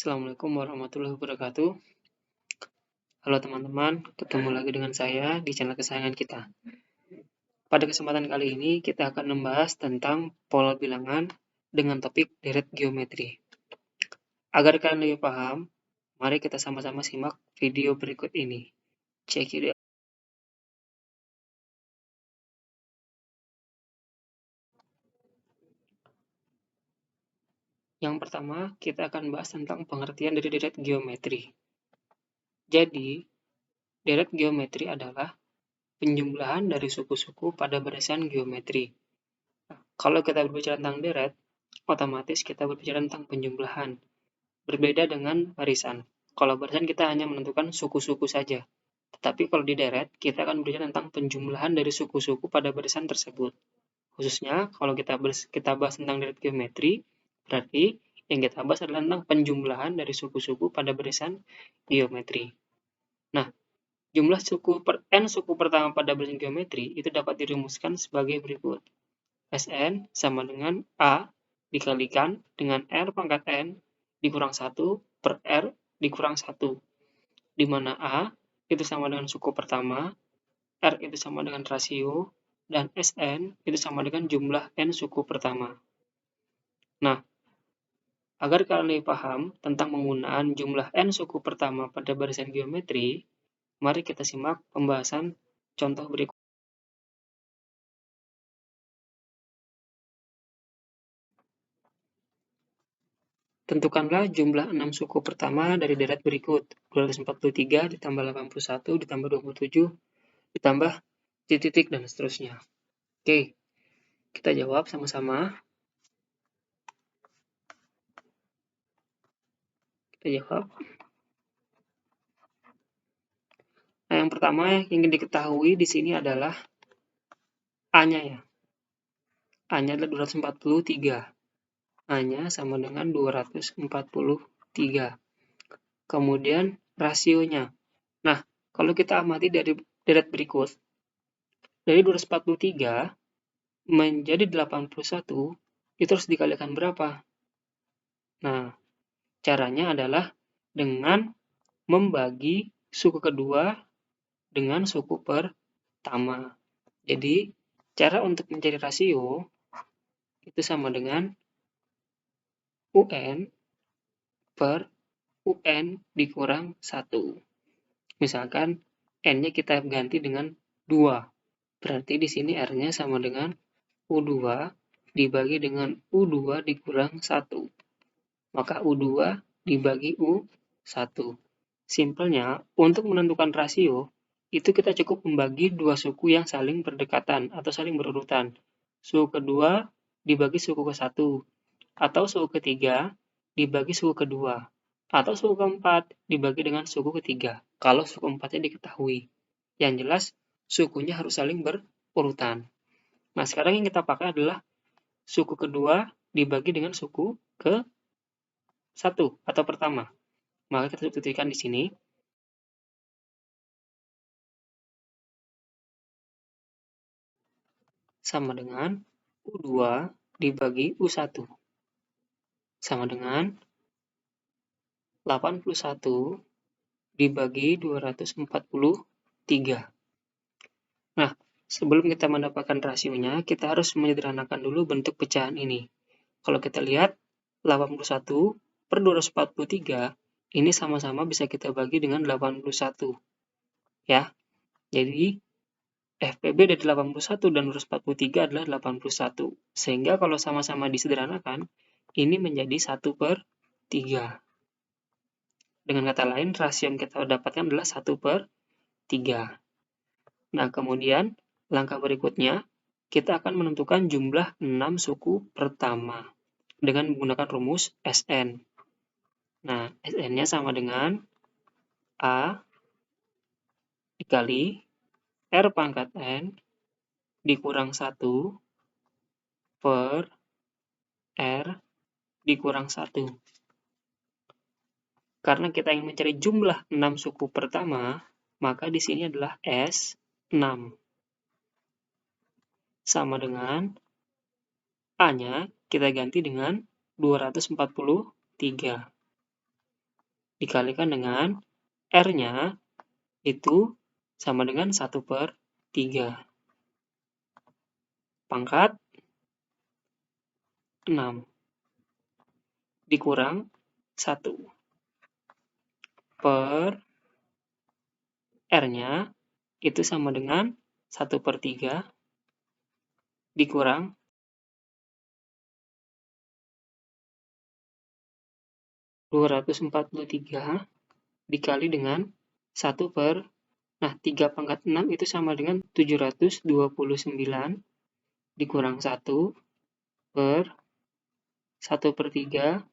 Assalamualaikum warahmatullahi wabarakatuh. Halo teman-teman, ketemu lagi dengan saya di channel kesayangan kita. Pada kesempatan kali ini kita akan membahas tentang pola bilangan dengan topik deret geometri. Agar kalian lebih paham, mari kita sama-sama simak video berikut ini. Check it out. Yang pertama, kita akan bahas tentang pengertian dari deret geometri. Jadi, deret geometri adalah penjumlahan dari suku-suku pada barisan geometri. Kalau kita berbicara tentang deret, otomatis kita berbicara tentang penjumlahan. Berbeda dengan barisan. Kalau barisan kita hanya menentukan suku-suku saja. Tetapi kalau di deret, kita akan berbicara tentang penjumlahan dari suku-suku pada barisan tersebut. Khususnya kalau kita bahas tentang deret geometri, berarti yang kita bahas adalah tentang penjumlahan dari suku-suku pada barisan geometri. Nah, jumlah suku n suku pertama pada barisan geometri itu dapat dirumuskan sebagai berikut. Sn sama dengan A dikalikan dengan R pangkat N dikurang 1 per R dikurang 1. Di mana A itu sama dengan suku pertama, R itu sama dengan rasio, dan Sn itu sama dengan jumlah N suku pertama. Nah, agar kalian lebih paham tentang penggunaan jumlah N suku pertama pada barisan geometri, mari kita simak pembahasan contoh berikut. Tentukanlah jumlah 6 suku pertama dari deret berikut. 243 ditambah 81 ditambah 27 ditambah titik dan seterusnya. Oke, kita jawab sama-sama. Kita jawab. Nah, yang pertama yang ingin diketahui di sini adalah A-nya ya. A-nya adalah 243. A-nya sama dengan 243. Kemudian rasionya. Nah, kalau kita amati dari deret berikut, dari 243 menjadi 81, itu harus dikalikan berapa? Nah, caranya adalah dengan membagi suku kedua dengan suku pertama. Jadi, cara untuk mencari rasio itu sama dengan UN per UN dikurang 1. Misalkan N-nya kita ganti dengan 2. Berarti di sini R-nya sama dengan U2 dibagi dengan U2 dikurang 1. Maka U2 dibagi U1. Simpelnya, untuk menentukan rasio, itu kita cukup membagi dua suku yang saling berdekatan atau saling berurutan. Suku kedua dibagi suku ke-1, atau suku ketiga dibagi suku kedua, atau suku keempat dibagi dengan suku ketiga, kalau suku empatnya diketahui. Yang jelas, sukunya harus saling berurutan. Nah, sekarang yang kita pakai adalah suku kedua dibagi dengan suku ke-1 atau pertama. Maka kita substitusikan di sini. Sama dengan U2 dibagi U1. Sama dengan 81 dibagi 243. Nah, sebelum kita mendapatkan rasionya, kita harus menyederhanakan dulu bentuk pecahan ini. Kalau kita lihat, 81 per 243, ini sama-sama bisa kita bagi dengan 81. Ya, jadi FPB dari 81 dan 243 adalah 81. Sehingga kalau sama-sama disederhanakan, ini menjadi 1 per 3. Dengan kata lain, rasio yang kita dapatkan adalah 1 per 3. Nah, kemudian langkah berikutnya, kita akan menentukan jumlah 6 suku pertama dengan menggunakan rumus Sn. Nah, Sn-nya sama dengan A dikali R pangkat N dikurang 1 per R dikurang 1. Karena kita ingin mencari jumlah 6 suku pertama, maka di sini adalah S6. Sama dengan A-nya kita ganti dengan 243. dikalikan dengan R-nya itu sama dengan 1/3. Pangkat 6 dikurang 1 per R-nya itu sama dengan 1/3 dikurang 243 dikali dengan 1/, nah 3 pangkat 6 itu sama dengan 729 dikurang 1 per 1/3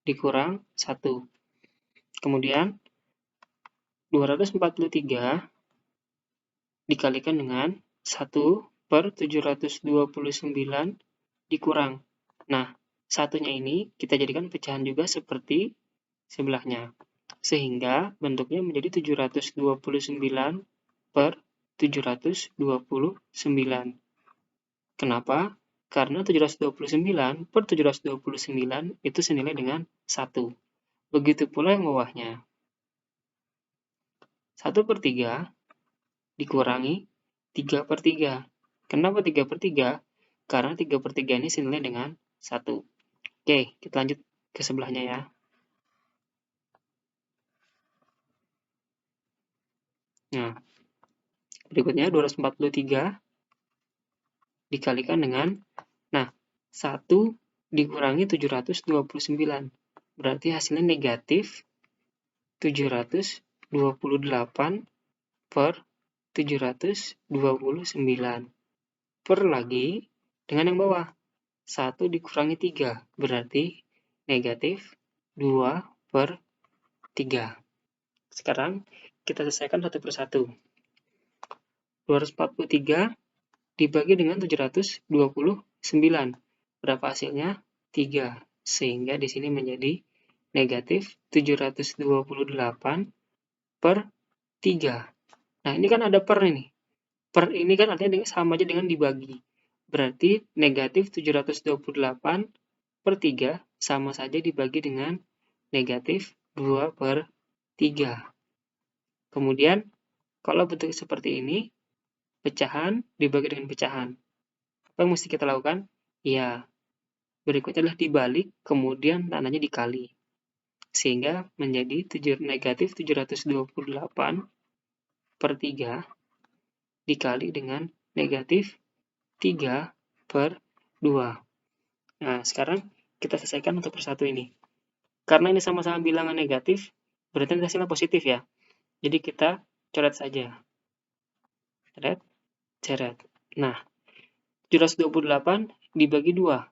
dikurang 1. Kemudian 243 dikalikan dengan 1/729 dikurang. Nah, satunya ini kita jadikan pecahan juga seperti sebelahnya. Sehingga bentuknya menjadi 729/729. Kenapa? Karena 729/729 itu senilai dengan 1. Begitu pula yang bawahnya. 1/3 dikurangi 3/3. Kenapa 3/3? Karena 3/3 ini senilai dengan 1. Oke, kita lanjut ke sebelahnya ya. Nah, berikutnya 243 dikalikan dengan, nah, 1 dikurangi 729. Berarti hasilnya negatif 728/729. Per lagi dengan yang bawah. 1 dikurangi 3, berarti negatif 2/3. Sekarang kita selesaikan satu persatu. 243 dibagi dengan 729. Berapa hasilnya? 3. Sehingga di sini menjadi negatif 728/3. Nah, ini kan ada per ini. Per ini kan artinya sama aja dengan dibagi. Berarti negatif 728/3 sama saja dibagi dengan negatif 2/3. Kemudian, kalau bentuk seperti ini, pecahan dibagi dengan pecahan. Apa yang mesti kita lakukan? Ya, berikutnya adalah dibalik, kemudian tandanya dikali. Sehingga menjadi negatif 728/3 dikali dengan negatif 3/2. Nah, sekarang kita selesaikan satu persatu ini. Karena ini sama-sama bilangan negatif, berarti hasilnya positif ya. Jadi kita coret saja. Coret. Nah, 728 dibagi 2.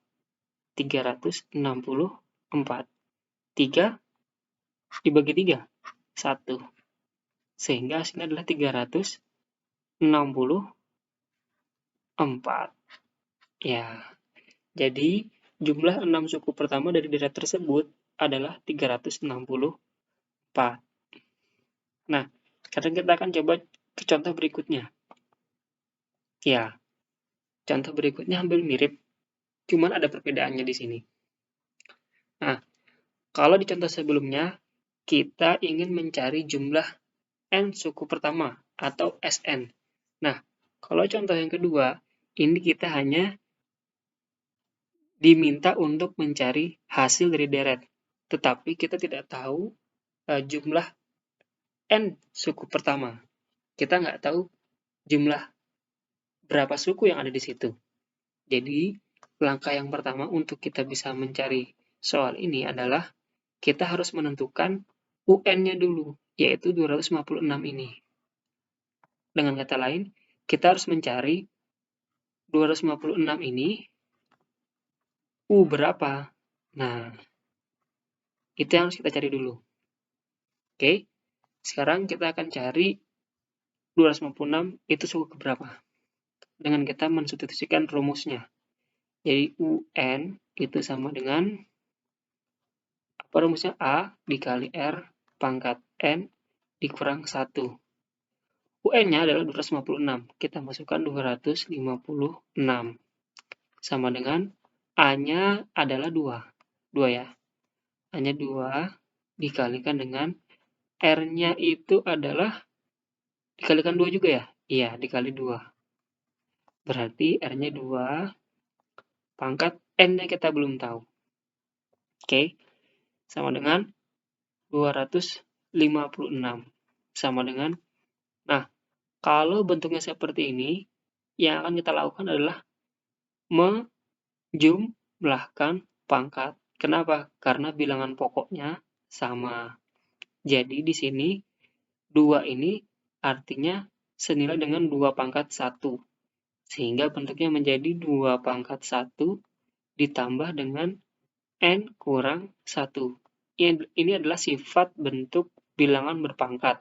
364. 3 dibagi 3. 1. Sehingga hasilnya adalah 364. Ya, jadi jumlah 6 suku pertama dari deret tersebut adalah 364. Nah, sekarang kita akan coba ke contoh berikutnya. Ya, contoh berikutnya hampir mirip, cuman ada perbedaannya di sini. Nah, kalau di contoh sebelumnya, kita ingin mencari jumlah N suku pertama atau Sn. Nah, kalau contoh yang kedua, ini kita hanya diminta untuk mencari hasil dari deret. Tetapi kita tidak tahu jumlah N suku pertama. Kita nggak tahu jumlah berapa suku yang ada di situ. Jadi, langkah yang pertama untuk kita bisa mencari soal ini adalah kita harus menentukan UN-nya dulu, yaitu 256 ini. Dengan kata lain, kita harus mencari 256 ini U berapa. Nah, itu yang harus kita cari dulu. Oke, sekarang kita akan cari 256 itu suku keberapa. Dengan kita mensubstitusikan rumusnya. Jadi UN itu sama dengan apa rumusnya? A dikali R pangkat N dikurang 1. UN-nya adalah 256. Kita masukkan 256. Sama dengan A-nya adalah 2. 2 ya. A-nya 2 dikalikan dengan R-nya itu adalah dikalikan 2 juga ya? Iya, dikali 2. Berarti R-nya 2, pangkat N-nya kita belum tahu. Oke, sama dengan 256. Sama dengan, nah, kalau bentuknya seperti ini, yang akan kita lakukan adalah menjumlahkan pangkat. Kenapa? Karena bilangan pokoknya sama. Jadi di sini 2 ini artinya senilai dengan 2 pangkat 1. Sehingga bentuknya menjadi 2 pangkat 1 ditambah dengan N kurang 1. Ini adalah sifat bentuk bilangan berpangkat.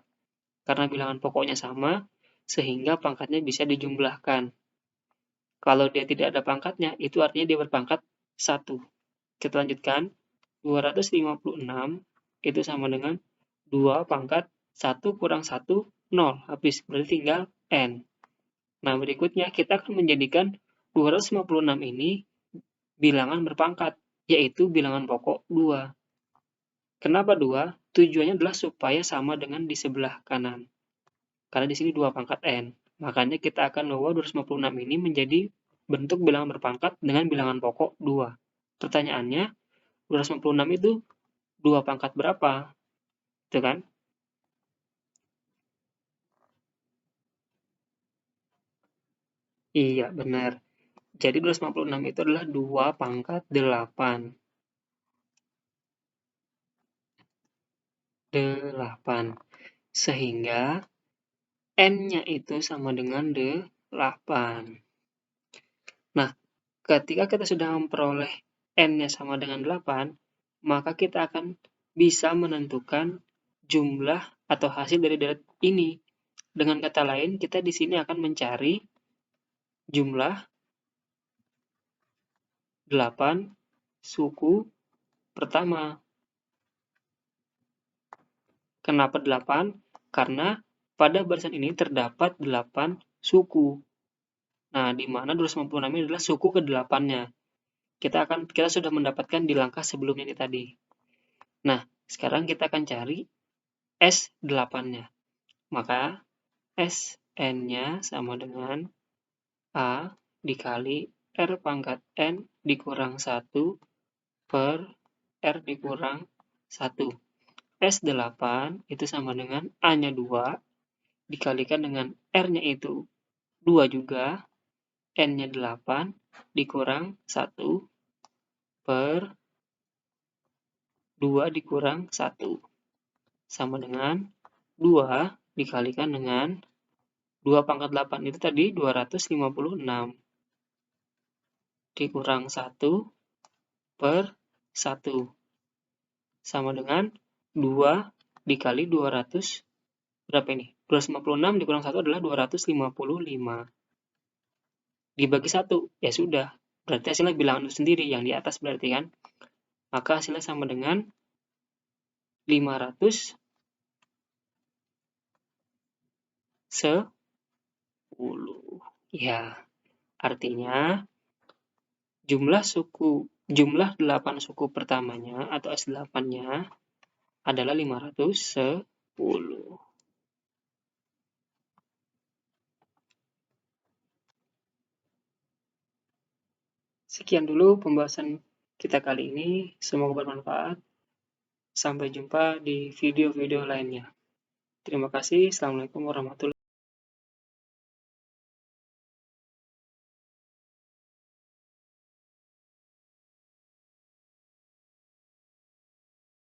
Karena bilangan pokoknya sama, sehingga pangkatnya bisa dijumlahkan. Kalau dia tidak ada pangkatnya, itu artinya dia berpangkat 1. Kita lanjutkan. 256 itu sama dengan 2 pangkat 1 kurang 1, 0. Habis, berarti tinggal N. Nah, berikutnya kita akan menjadikan 256 ini bilangan berpangkat, yaitu bilangan pokok 2. Kenapa 2? Tujuannya adalah supaya sama dengan di sebelah kanan. Karena di sini 2 pangkat N. Makanya kita akan bawa 256 ini menjadi bentuk bilangan berpangkat dengan bilangan pokok 2. Pertanyaannya, 256 itu 2 pangkat berapa? Itu kan? Iya, benar. Jadi 256 itu adalah 2 pangkat 8. 8. Sehingga N-nya itu sama dengan 8. Nah, ketika kita sudah memperoleh N-nya sama dengan 8, maka kita akan bisa menentukan jumlah atau hasil dari deret ini. Dengan kata lain, kita di sini akan mencari jumlah 8 suku pertama. Kenapa 8? Karena pada barisan ini terdapat 8 suku. Nah, di mana 256 ini adalah suku ke-8-nya. Kita sudah mendapatkan di langkah sebelumnya ini tadi. Nah, sekarang kita akan cari S8-nya. Maka Sn-nya sama dengan A dikali R pangkat N dikurang 1 per R dikurang 1. S8 itu sama dengan A-nya 2 dikalikan dengan R-nya itu 2 juga, N-nya 8 dikurang 1 per 2 dikurang 1. Sama dengan 2 dikalikan dengan 2 pangkat 8 itu tadi 256. Dikurang 1 per 1. Sama dengan 2 dikali 200, berapa ini? 256 dikurang 1 adalah 255. Dibagi 1, ya sudah. Berarti hasilnya bilangan itu sendiri, yang di atas berarti kan. Maka hasilnya sama dengan 510. Ya, artinya jumlah 8 suku pertamanya atau S8-nya adalah 510. Sekian dulu pembahasan kita kali ini, semoga bermanfaat. Sampai jumpa di video-video lainnya. Terima kasih. Assalamualaikum warahmatullahi wabarakatuh.